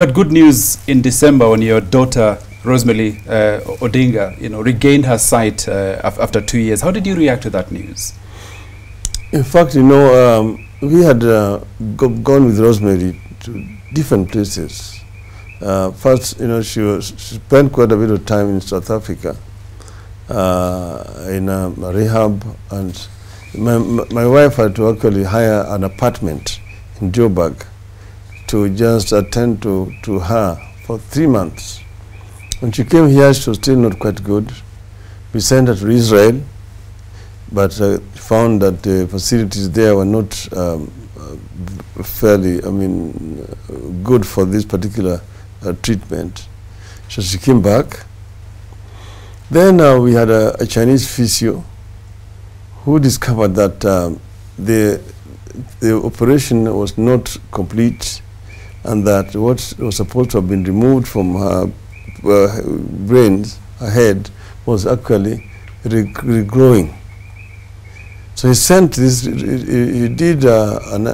But good news in December when your daughter Rosemary Odinga, regained her sight after 2 years. How did you react to that news? In fact, we had gone with Rosemary to different places. First, she spent quite a bit of time in South Africa, in a rehab, and my wife had to actually hire an apartment in Joburg to just attend to her for 3 months. When she came here, she was still not quite good. We sent her to Israel, but found that the facilities there were not fairly, good for this particular treatment. So she came back. Then we had a Chinese physio who discovered that the operation was not complete, and that what was supposed to have been removed from her brains, her head, was actually regrowing. So he sent this, he did an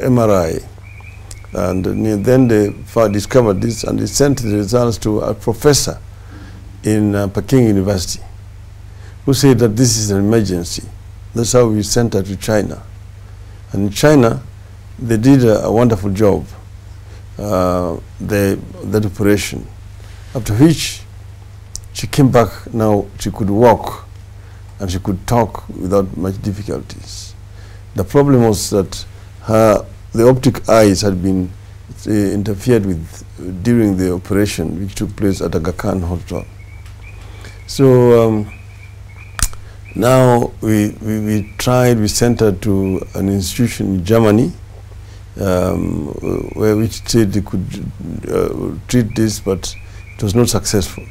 MRI, and then they discovered this, and he sent the results to a professor in Peking University, who said that this is an emergency. That's how we sent her to China. And in China, they did a wonderful job, that operation, after which she came back. Now she could walk and she could talk without much difficulties. The problem was that the optic eyes had been interfered with during the operation, which took place at Aga Khan Hospital. So now we sent her to an institution in Germany, which said they could treat this, but it was not successful.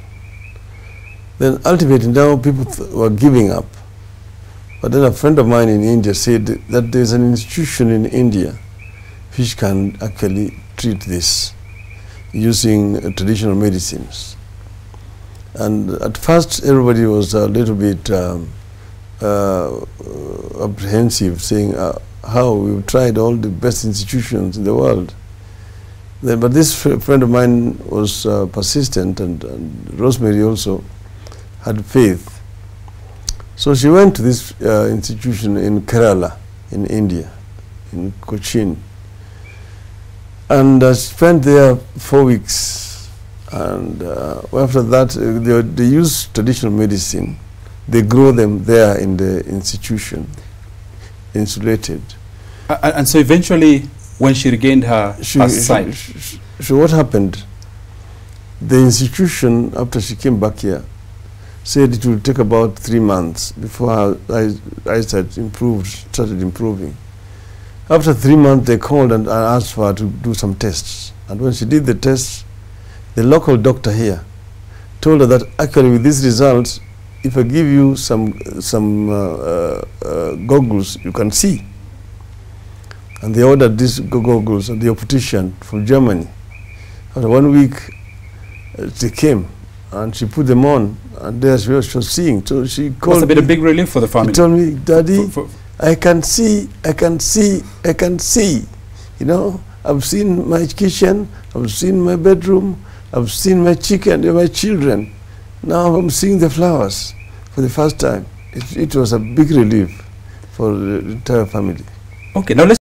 Then ultimately now people were giving up. But then a friend of mine in India said that there's an institution in India which can actually treat this using traditional medicines. And at first everybody was a little bit apprehensive, saying how we've tried all the best institutions in the world. But this friend of mine was persistent, and Rosemary also had faith. So she went to this institution in Kerala, in India, in Cochin, and spent there 4 weeks. And after that, they use traditional medicine. They grow them there in the institution, insulated. And so eventually, when she regained her sight? So what happened? The institution, after she came back here, said it will take about 3 months before her eyesight started improving. After 3 months, they called and asked for her to do some tests. And when she did the tests, the local doctor here told her that actually with these results, if I give you some goggles, you can see. And they ordered these goggles at the optician from Germany. After 1 week, they came, and she put them on, and there she was seeing. So she called. Must have been a big relief for the family. She told me, "Daddy, I can see, I can see, I can see. I've seen my kitchen, I've seen my bedroom, I've seen my chicken and my children. Now I'm seeing the flowers for the first time." It was a big relief for the entire family. Okay, now let's